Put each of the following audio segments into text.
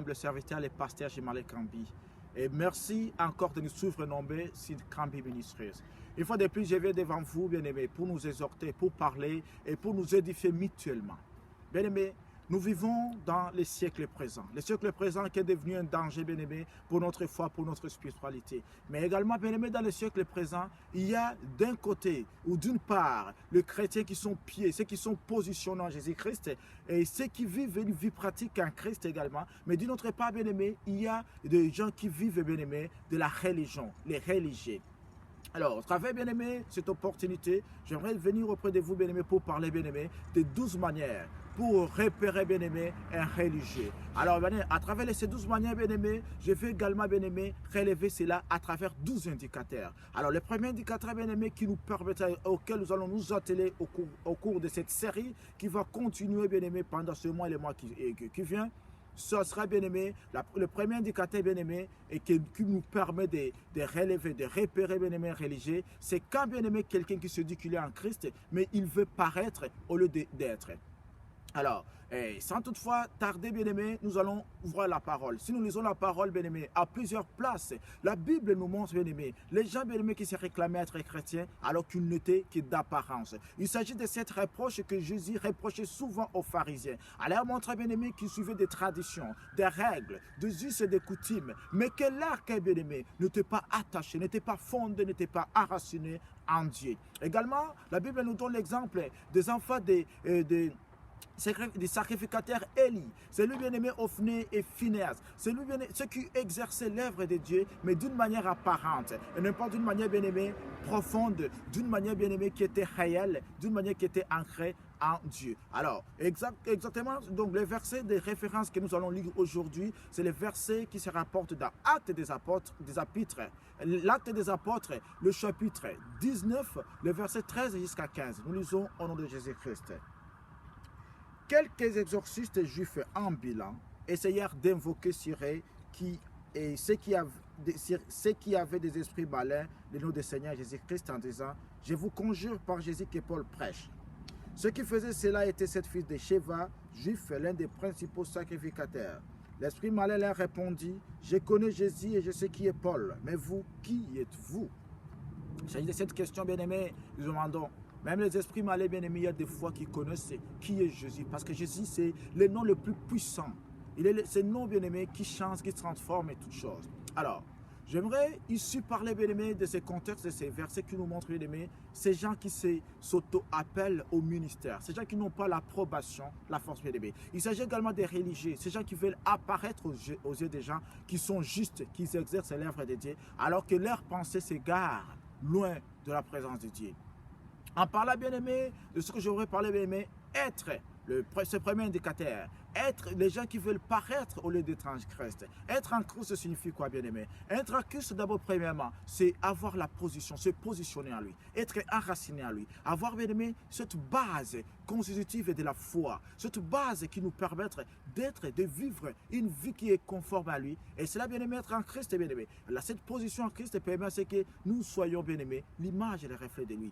humble serviteur, le pasteur Jemale Kambi. Et merci encore de nous suivre nombreux sur Kambi Ministries. Une fois de plus, je viens devant vous, bien-aimés, pour nous exhorter, pour parler et pour nous édifier mutuellement. Bien-aimés, nous vivons dans le siècle présent. Le siècle présent qui est devenu un danger, bien-aimé, pour notre foi, pour notre spiritualité. Mais également, bien-aimé, dans le siècle présent, il y a d'un côté ou d'une part les chrétiens qui sont pieds, ceux qui sont positionnés en Jésus-Christ et ceux qui vivent une vie pratique en Christ également. Mais d'une autre part, bien-aimé, il y a des gens qui vivent, bien-aimé, de la religion, les religieux. Alors, au travers, bien-aimé, cette opportunité, j'aimerais venir auprès de vous, bien-aimé, pour parler, bien-aimé, de 12 manières pour repérer, bien-aimé, un religieux. Alors, à travers ces 12 manières, bien-aimé, je vais également, bien-aimé, relever cela à travers 12 indicateurs. Alors, le premier indicateur, bien-aimé, qui nous permettra, auquel nous allons nous atteler au cours de cette série, qui va continuer, bien-aimé, pendant ce mois et les mois qui vient, ce sera, bien aimé, le premier indicateur, bien aimé, et qui nous permet de relever, de repérer, bien aimé, religieux, c'est quand, bien aimé, quelqu'un qui se dit qu'il est en Christ, mais il veut paraître au lieu d'être. Alors, sans toutefois tarder, bien-aimé, nous allons ouvrir la parole. Si nous lisons la parole, bien-aimé, à plusieurs places, la Bible nous montre, bien-aimé, les gens, bien-aimés, qui se réclamaient être chrétiens alors qu'ils n'étaient que d'apparence. Il s'agit de cette reproche que Jésus reprochait souvent aux pharisiens. À leur montrer, bien-aimé, qu'ils suivaient des traditions, des règles, des us et des coutumes, mais que leur cœur, bien-aimé, n'était pas attaché, n'était pas fondé, n'était pas enraciné en Dieu. Également, la Bible nous donne l'exemple des enfants des sacrificateurs Élie, c'est lui bien-aimé Ophné et Phinéas, c'est lui bien-aimé, ceux qui exerçaient l'œuvre de Dieu, mais d'une manière apparente, et non pas d'une manière bien-aimée profonde, d'une manière bien-aimée qui était réelle, d'une manière qui était ancrée en Dieu. Alors, exactement, donc les versets de référence que nous allons lire aujourd'hui, c'est les versets qui se rapportent dans Actes des Apôtres, l'Acte des Apôtres, le chapitre 19, le verset 13 jusqu'à 15. Nous lisons au nom de Jésus-Christ. Quelques exorcistes juifs ambulants essayèrent d'invoquer sur eux ceux qui avaient des esprits malins le nom du Seigneur Jésus-Christ en disant « Je vous conjure par Jésus que Paul prêche ». Ceux qui faisaient cela étaient cette fils de Sheva, juif, l'un des principaux sacrificateurs. L'esprit malin leur répondit « Je connais Jésus et je sais qui est Paul, mais vous, qui êtes-vous » Il s'agit de cette question, bien-aimés, nous demandons. Même les esprits malais, bien-aimés, il y a des fois qui connaissent qui est Jésus. Parce que Jésus, c'est le nom le plus puissant. C'est le nom, bien-aimé, qui change, qui transforme et toutes choses. Alors, j'aimerais ici parler, bien-aimé, de ces contextes, de ces versets qui nous montrent, bien-aimé, ces gens qui s'auto-appellent au ministère. Ces gens qui n'ont pas l'approbation, la force, bien-aimé. Il s'agit également des religieux. Ces gens qui veulent apparaître aux yeux des gens qui sont justes, qui exercent l'œuvre de Dieu, alors que leurs pensées s'égarent loin de la présence de Dieu. En parlant, bien-aimé, de ce que j'aurais parlé, bien-aimé, être, ce premier indicateur, être les gens qui veulent paraître au lieu d'être en Christ. Être en Christ signifie quoi, bien-aimé? Être en Christ, d'abord, premièrement, c'est avoir la position, se positionner en lui, être enraciné en lui, avoir, bien-aimé, cette base constitutive de la foi, cette base qui nous permet de vivre une vie qui est conforme à lui. Et cela, bien-aimé, être en Christ, bien-aimé. Cette position en Christ permet que nous soyons, bien-aimés, l'image et le reflet de lui.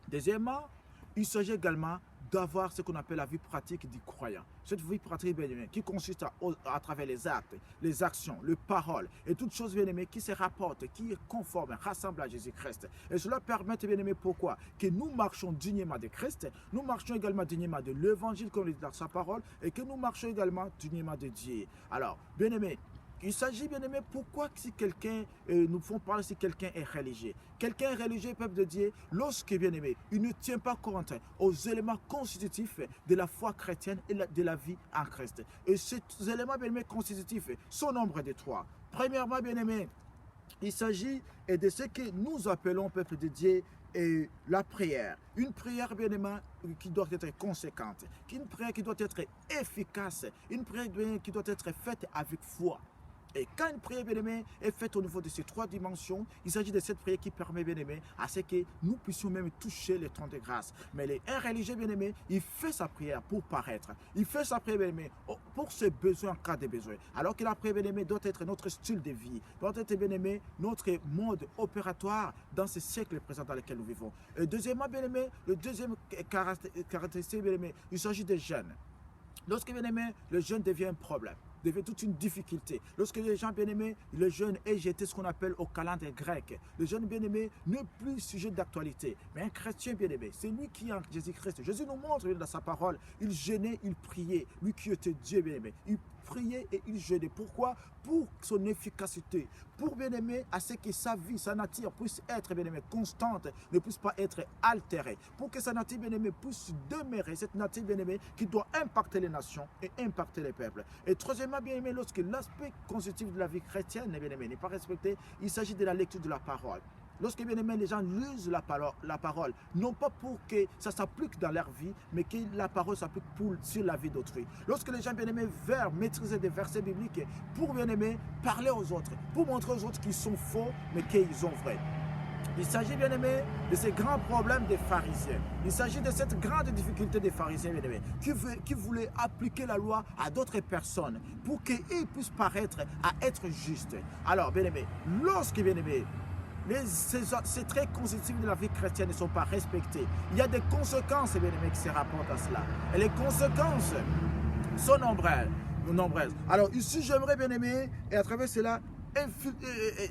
Deuxièmement, il s'agit également d'avoir ce qu'on appelle la vie pratique du croyant. Cette vie pratique, bien aimé, qui consiste à travers les actes, les actions, les paroles et toutes choses, bien aimé, qui se rapportent, qui est conforme, rassemble à Jésus-Christ. Et cela permet, bien aimé, pourquoi? Que nous marchons dignement de Christ, nous marchons également dignement de l'évangile, comme il dit dans sa parole, et que nous marchons également dignement de Dieu. Alors, bien aimé, il s'agit, bien aimé, pourquoi si quelqu'un, nous font parler si quelqu'un est religieux. Quelqu'un est religieux, peuple de Dieu, lorsque, bien aimé, il ne tient pas compte aux éléments constitutifs de la foi chrétienne et de la vie en Christ. Et ces éléments, bien aimé, constitutifs sont nombre de trois. Premièrement, bien aimé, il s'agit de ce que nous appelons, peuple de Dieu, la prière. Une prière, bien aimé, qui doit être conséquente. Une prière qui doit être efficace. Une prière qui doit être faite avec foi. Et quand une prière, bien-aimé, est faite au niveau de ces trois dimensions, il s'agit de cette prière qui permet, bien-aimé, à ce que nous puissions même toucher le trône de grâce. Mais un religieux, bien-aimé, il fait sa prière pour paraître. Il fait sa prière, bien-aimé, pour ses besoins en cas de besoin. Alors que la prière, bien-aimé, doit être notre style de vie, doit être, bien-aimé, notre mode opératoire dans ce siècle présent dans lequel nous vivons. Et deuxièmement, bien-aimé, le deuxième caractéristique, bien-aimé, il s'agit des jeunes. Lorsque, bien aimé, le jeûne devient un problème. devient toute une difficulté. Lorsque les gens bien-aimés, le jeûne est jeté ce qu'on appelle au calendrier grec. Le jeûne bien-aimé n'est plus sujet d'actualité. Mais un chrétien bien-aimé, c'est lui qui est en Jésus-Christ. Jésus nous montre dans sa parole, il jeûnait, il priait. Lui qui était Dieu bien-aimé. Il priait et il jeûnait. Pourquoi? Pour son efficacité. Pour bien-aimé, à ce que sa vie, sa nature puisse être bien-aimé constante, ne puisse pas être altérée. Pour que sa nature bien-aimé puisse demeurer, cette nature bien-aimé qui doit impacter les nations et impacter les peuples. Et troisièmement, bien-aimé, lorsque l'aspect constitutif de la vie chrétienne, bien-aimé, n'est pas respecté, il s'agit de la lecture de la parole. Lorsque bien aimé, les gens lisent la parole, non pas pour que ça s'applique dans leur vie, mais que la parole s'applique sur la vie d'autrui. Lorsque les gens bien aimés veulent maîtriser des versets bibliques pour bien aimé parler aux autres, pour montrer aux autres qu'ils sont faux, mais qu'ils sont vrais. Il s'agit, bien aimé, de ces grands problèmes des pharisiens. Il s'agit de cette grande difficulté des pharisiens, bien aimé, qui voulaient appliquer la loi à d'autres personnes pour qu'ils puissent paraître à être justes. Alors, bien aimé, lorsque, bien aimé, ces traits constitutifs de la vie chrétienne ne sont pas respectés, il y a des conséquences, bien aimé, qui se rapportent à cela. Et les conséquences sont nombreuses. Alors ici, j'aimerais, bien aimé, et à travers cela,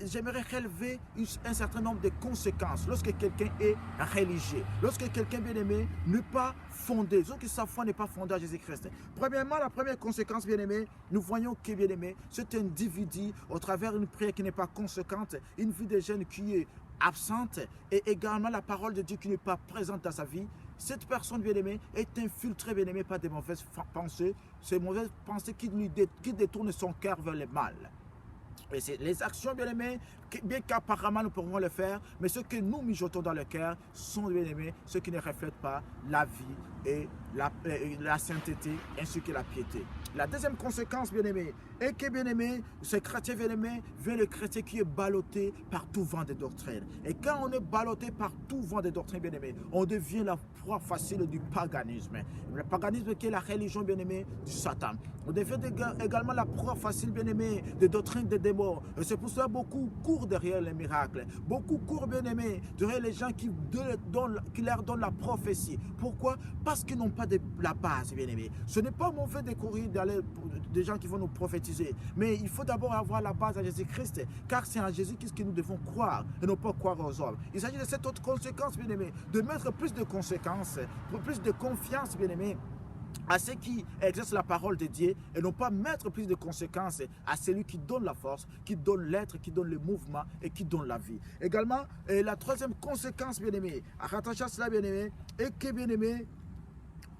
j'aimerais relever un certain nombre de conséquences lorsque quelqu'un est religieux, lorsque quelqu'un, bien aimé, n'est pas fondé, lorsque sa foi n'est pas fondée à Jésus-Christ. Premièrement, la première conséquence, bien aimé, nous voyons que, bien aimé, cet individu, au travers d'une prière qui n'est pas conséquente, une vie de jeûne qui est absente, et également la parole de Dieu qui n'est pas présente dans sa vie, cette personne, bien aimée, est infiltrée, bien aimée, par des mauvaises pensées, ces mauvaises pensées qui détournent son cœur vers le mal. Et c'est les actions, bien aimées, bien qu'apparemment nous pourrons le faire, mais ce que nous mijotons dans le cœur sont, bien aimés, ceux qui ne reflètent pas la vie et la sainteté ainsi que la piété. La deuxième conséquence, bien aimé, est que, bien aimé, ce chrétien, bien aimé, vient le chrétien qui est ballotté par tout vent de doctrine. Et quand on est ballotté par tout vent de doctrine, bien aimé, on devient la proie facile du paganisme. Le paganisme qui est la religion, bien aimé, du Satan. On devient également la proie facile, bien aimé, des doctrines des démons. Et c'est pour cela beaucoup courent derrière les miracles. Beaucoup courent, bien aimé, derrière les gens qui leur donnent la prophétie. Pourquoi? Parce qu'ils n'ont pas de la base, bien aimé. Ce n'est pas mauvais de courir des gens qui vont nous prophétiser. Mais il faut d'abord avoir la base à Jésus-Christ. Car c'est en Jésus-Christ que nous devons croire et non pas croire aux hommes. Il s'agit de cette autre conséquence, bien aimé, de mettre plus de conséquences, plus de confiance, bien aimé, à ceux qui exercent la parole de Dieu et non pas mettre plus de conséquences à celui qui donne la force, qui donne l'être, qui donne le mouvement et qui donne la vie. Également, la troisième conséquence, bien aimé, à rattacher à cela, bien aimé, est que, bien aimé,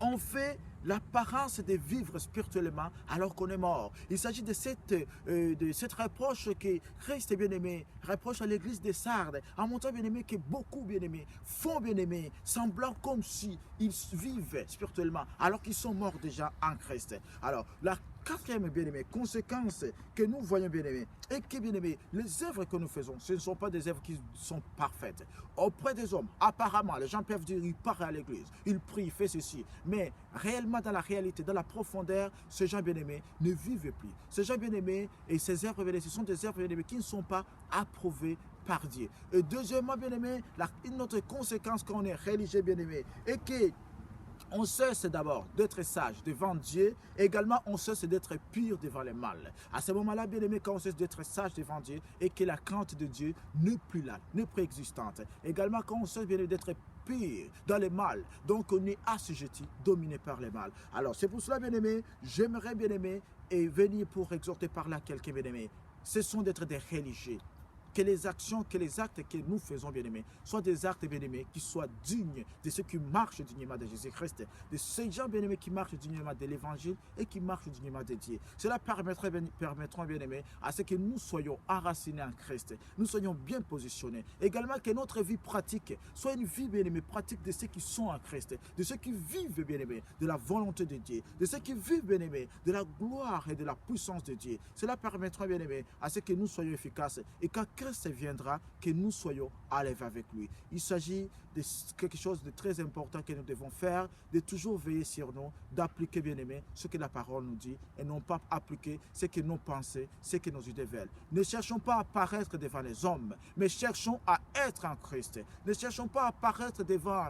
on fait l'apparence de vivre spirituellement alors qu'on est mort. Il s'agit de cette reproche que Christ, bien-aimé, reproche à l'église de Sardes, en montrant, bien-aimé, que beaucoup, bien-aimés, font, bien-aimé, semblant comme si ils vivent spirituellement alors qu'ils sont morts déjà en Christ. Alors, la quatrième, bien-aimé, conséquence que nous voyons, bien-aimé, est que, bien-aimé, les œuvres que nous faisons, ce ne sont pas des œuvres qui sont parfaites. Auprès des hommes, apparemment, les gens peuvent dire, ils partent à l'église, ils prient, ils font ceci. Mais réellement, dans la réalité, dans la profondeur, ces gens, bien-aimés, ne vivent plus. Ces gens, bien-aimés, et ces œuvres, bien-aimés, ce sont des œuvres, bien-aimés, qui ne sont pas approuvées par Dieu. Et deuxièmement, bien-aimé, une autre conséquence quand on est religieux, bien-aimé, est que on cesse d'abord d'être sage devant Dieu, et également on cesse d'être pur devant le mal. À ce moment-là, bien aimé, quand on cesse d'être sage devant Dieu et que la crainte de Dieu n'est plus là, n'est plus existante. Également quand on cesse, bien aimé, d'être pur dans le mal, donc on est assujetti, dominé par le mal. Alors c'est pour cela, bien aimé, j'aimerais, bien aimé, et venir pour exhorter par là quelqu'un, bien aimé. Ce sont d'être des religieux. Que les actions, que les actes que nous faisons, bien-aimés, soient des actes, bien-aimés, qui soient dignes de ceux qui marchent dignement de Jésus-Christ, de ces gens, bien-aimés, qui marchent dignement de l'Évangile et qui marchent dignement de Dieu. Cela permettra, bien-aimés, à ce que nous soyons enracinés en Christ, nous soyons bien positionnés. Également, que notre vie pratique soit une vie, bien-aimée, pratique de ceux qui sont en Christ, de ceux qui vivent, bien-aimés, de la volonté de Dieu, de ceux qui vivent, bien-aimés, de la gloire et de la puissance de Dieu. Cela permettra, bien-aimés, à ce que nous soyons efficaces et qu'à Christ viendra, que nous soyons à l'aise avec lui. Il s'agit de quelque chose de très important que nous devons faire, de toujours veiller sur nous, d'appliquer, bien aimé, ce que la parole nous dit et non pas appliquer ce que nos pensées, ce que nos idées veulent. Ne cherchons pas à apparaître devant les hommes, mais cherchons à être en Christ. Ne cherchons pas à apparaître devant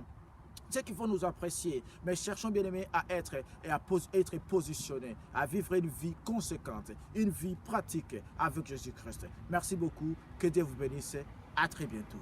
ceux qui vont nous apprécier. Mais cherchons, bien-aimés, à être positionnés, à vivre une vie conséquente, une vie pratique avec Jésus-Christ. Merci beaucoup. Que Dieu vous bénisse. À très bientôt.